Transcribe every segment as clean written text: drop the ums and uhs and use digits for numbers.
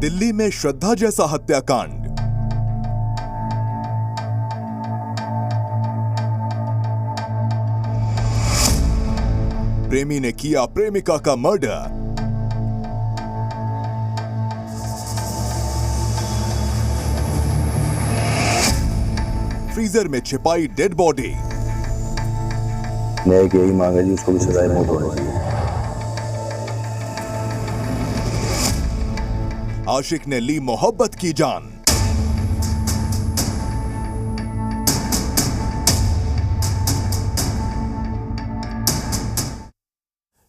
दिल्ली में श्रद्धा जैसा हत्याकांड। प्रेमी ने किया प्रेमिका का मर्डर। फ्रीजर में छिपाई डेड बॉडी। न्याय की यही मांग है जी, उसको भी सजाए मौत होनी चाहिए। आशिक ने ली मोहब्बत की जान।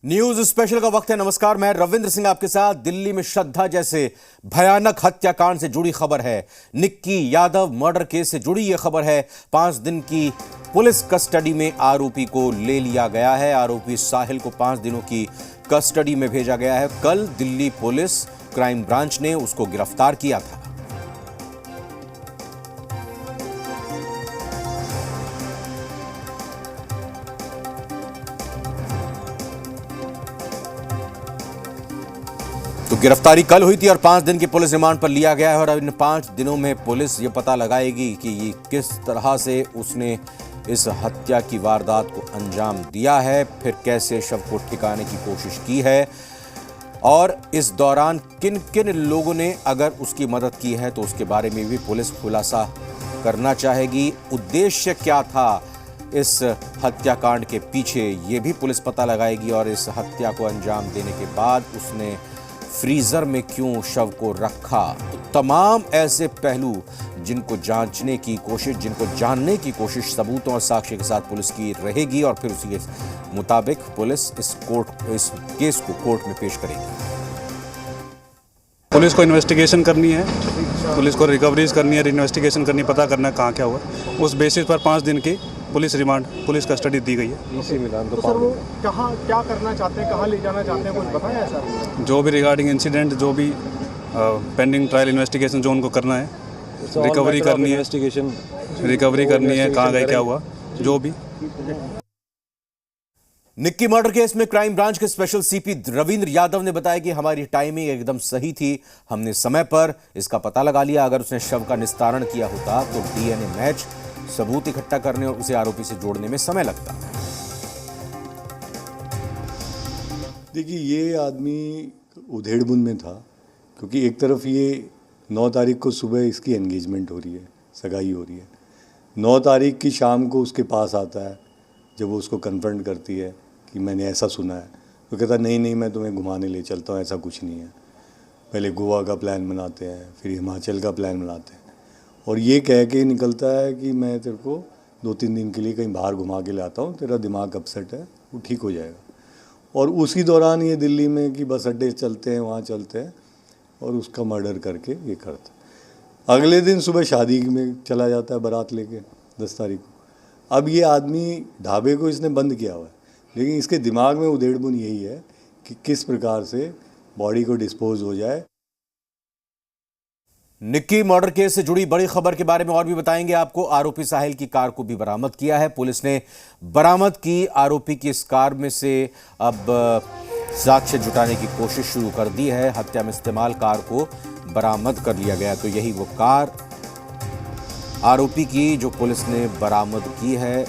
न्यूज स्पेशल का वक्त है। नमस्कार, मैं रविंद्र सिंह आपके साथ। दिल्ली में श्रद्धा जैसे भयानक हत्याकांड से जुड़ी खबर है। निक्की यादव मर्डर केस से जुड़ी यह खबर है। 5 दिन की पुलिस कस्टडी में आरोपी को ले लिया गया है। आरोपी साहिल को 5 दिनों की कस्टडी में भेजा गया है। कल दिल्ली पुलिस क्राइम ब्रांच ने उसको गिरफ्तार किया था। तो गिरफ्तारी कल हुई थी और 5 दिन की पुलिस रिमांड पर लिया गया है। और इन 5 दिनों में पुलिस ये पता लगाएगी कि ये किस तरह से उसने इस हत्या की वारदात को अंजाम दिया है, फिर कैसे शव को ठिकाने की कोशिश की है और इस दौरान किन किन लोगों ने अगर उसकी मदद की है तो उसके बारे में भी पुलिस खुलासा करना चाहेगी। उद्देश्य क्या था इस हत्याकांड के पीछे, ये भी पुलिस पता लगाएगी। और इस हत्या को अंजाम देने के बाद उसने फ्रीजर में क्यों शव को रखा, तो तमाम ऐसे पहलू जिनको जांचने की कोशिश, जिनको जानने की कोशिश सबूतों और साक्ष्य के साथ पुलिस की रहेगी और फिर उसी के मुताबिक पुलिस इस केस को कोर्ट में पेश करेगी। पुलिस को इन्वेस्टिगेशन करनी है, पुलिस को रिकवरीज करनी है, इन्वेस्टिगेशन करनी, पता करना है कहाँ क्या हुआ। उस बेसिस पर 5 दिन की पुलिस रिमांड, पुलिस कस्टडी दी गई है। तो सर वो कहाँ क्या करना चाहते हैं, कहाँ ले जाना चाहते हैं, कुछ बताया सर? जो भी रिगार्डिंग इंसिडेंट, जो भी पेंडिंग ट्रायल इन्वेस्टिगेशन जो उनको करना है, रिकवरी करनी है, रिकवरी करनी है, कहाँ गए क्या हुआ, जो भी। निक्की मर्डर केस में क्राइम ब्रांच के स्पेशल सीपी रविंद्र यादव ने बताया कि हमारी टाइमिंग एकदम सही थी, हमने समय पर इसका पता लगा लिया। अगर उसने शव का निस्तारण किया होता तो डीएनए मैच, सबूत इकट्ठा करने और उसे आरोपी से जोड़ने में समय लगता। देखिए, ये आदमी उधेड़बुन में था, क्योंकि एक तरफ ये 9 तारीख को सुबह इसकी एंगेजमेंट हो रही है, सगाई हो रही है। 9 तारीख की शाम को उसके पास आता है, जब वो उसको कन्फ्रंट करती है कि मैंने ऐसा सुना है, तो कहता नहीं नहीं मैं तुम्हें घुमाने ले चलता हूँ, ऐसा कुछ नहीं है। पहले गोवा का प्लान बनाते हैं, फिर हिमाचल का प्लान बनाते हैं और ये कह के निकलता है कि मैं तेरे को 2-3 दिन के लिए कहीं बाहर घुमा के लाता हूँ, तेरा दिमाग अपसेट है, वो ठीक हो जाएगा। और उसी दौरान ये दिल्ली में कि बस अड्डे चलते हैं, वहाँ चलते हैं और उसका मर्डर करके ये करता। अगले दिन सुबह शादी में चला जाता है बारात लेके 10 तारीख को। अब ये आदमी ढाबे को इसने बंद किया हुआ है, लेकिन इसके दिमाग में उधेड़बुन यही है कि किस प्रकार से बॉडी को डिस्पोज हो जाए। निक्की मर्डर केस से जुड़ी बड़ी खबर के बारे में और भी बताएंगे आपको। आरोपी साहिल की कार को भी बरामद किया है पुलिस ने। बरामद की आरोपी की इस कार में से अब साक्ष्य जुटाने की कोशिश शुरू कर दी है। हत्या में इस्तेमाल कार को बरामद कर लिया गया, तो यही वो कार आरोपी की जो पुलिस ने बरामद की है।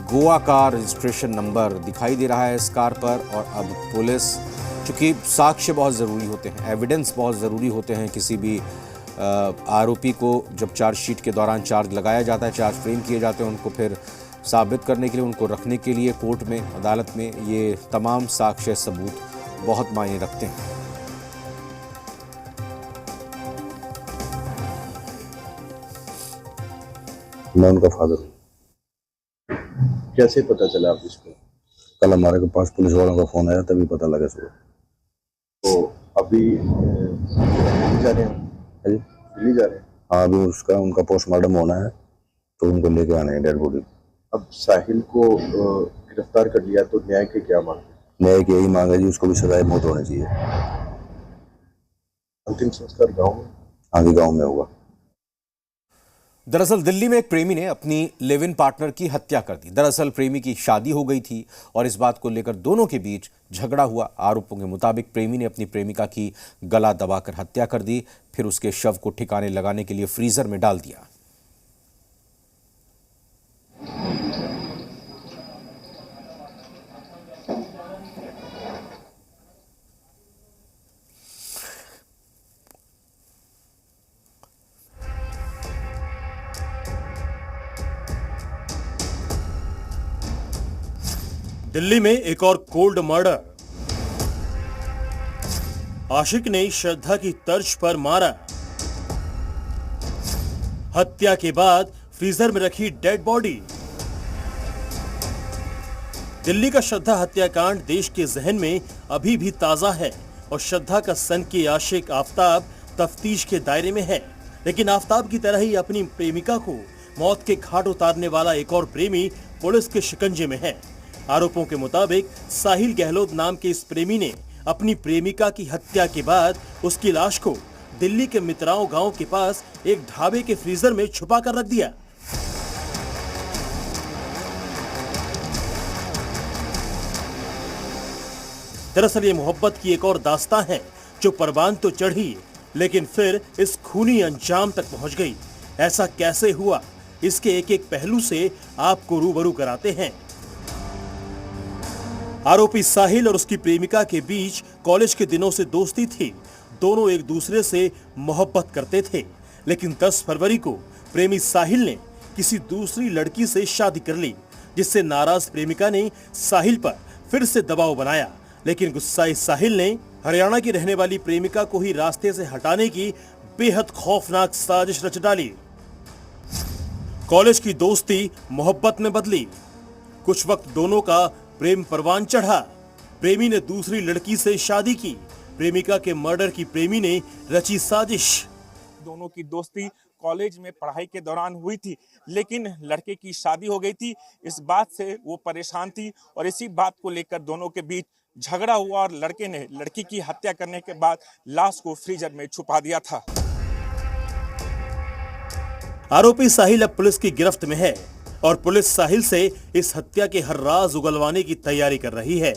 गोवा का रजिस्ट्रेशन नंबर दिखाई दे रहा है इस कार पर। और अब पुलिस, चूंकि साक्ष्य बहुत ज़रूरी होते हैं, एविडेंस बहुत ज़रूरी होते हैं किसी भी आरोपी को जब चार्जशीट के दौरान चार्ज लगाया जाता है, चार्ज फ्रेम किए जाते हैं, उनको फिर साबित करने के लिए, उनको रखने के लिए कोर्ट में, अदालत में, ये तमाम साक्ष्य सबूत बहुत मायने रखते हैं। मैं उनका फादर हूँ। कैसे पता चला आप इसको? कल हमारे के पास पुलिस वालों का फोन आया, तभी पता लगा सुबह। तो अभी दिल्ली जा रहे हैं? दिल्ली जा रहे हैं? हाँ, अभी उनका पोस्टमार्टम होना है, तो उनको लेके आने हैं डेड बॉडी। अब साहिल को गिरफ्तार कर लिया, तो न्याय की क्या मांग? न्याय की यही मांग है जी, उसको भी सजाए मौत होनी चाहिए। अंतिम संस्कार गाँव में? हाँ जी, गाँव में होगा। दरअसल दिल्ली में एक प्रेमी ने अपनी लिव इन पार्टनर की हत्या कर दी। दरअसल प्रेमी की शादी हो गई थी और इस बात को लेकर दोनों के बीच झगड़ा हुआ। आरोपों के मुताबिक प्रेमी ने अपनी प्रेमिका की गला दबाकर हत्या कर दी, फिर उसके शव को ठिकाने लगाने के लिए फ्रीजर में डाल दिया। दिल्ली में एक और कोल्ड मर्डर। आशिक ने श्रद्धा की तर्ज पर मारा। हत्या के बाद फ्रीजर में रखी डेड बॉडी। दिल्ली का श्रद्धा हत्याकांड देश के जहन में अभी भी ताजा है और श्रद्धा का सन के आशिक आफताब तफ्तीश के दायरे में है। लेकिन आफताब की तरह ही अपनी प्रेमिका को मौत के घाट उतारने वाला एक और प्रेमी पुलिस के शिकंजे में है। आरोपों के मुताबिक साहिल गहलोत नाम के इस प्रेमी ने अपनी प्रेमिका की हत्या के बाद उसकी लाश को दिल्ली के मित्राओं गांव के पास एक ढाबे के फ्रीजर में छुपा कर रख दिया। दरअसल ये मोहब्बत की एक और दास्तां है जो परवान तो चढ़ी लेकिन फिर इस खूनी अंजाम तक पहुंच गई। ऐसा कैसे हुआ, इसके एक एक पहलू से आपको रूबरू कराते हैं। आरोपी साहिल और उसकी प्रेमिका के बीच कॉलेज के दिनों से दोस्ती थी। दोनों एक दूसरे से मोहब्बत करते थे, लेकिन 10 फरवरी को प्रेमी साहिल ने किसी दूसरी लड़की से शादी कर ली, जिससे नाराज प्रेमिका ने साहिल पर फिर से दबाव बनाया। लेकिन गुस्साए साहिल ने हरियाणा की रहने वाली प्रेमिका को ही रास्ते से हटाने की बेहद खौफनाक साजिश रच डाली। कॉलेज की दोस्ती मोहब्बत में बदली। कुछ वक्त दोनों का प्रेम परवान चढ़ा। प्रेमी ने दूसरी लड़की से शादी की। प्रेमिका के मर्डर की प्रेमी ने रची साजिश। दोनों की दोस्ती कॉलेज में पढ़ाई के दौरान हुई थी, लेकिन लड़के की शादी हो गई थी। इस बात से वो परेशान थी और इसी बात को लेकर दोनों के बीच झगड़ा हुआ और लड़के ने लड़की की हत्या करने के बाद लाश को फ्रीजर में छुपा दिया था। आरोपी साहिल अब पुलिस की गिरफ्त में है और पुलिस साहिल से इस हत्या के हर राज उगलवाने की तैयारी कर रही है।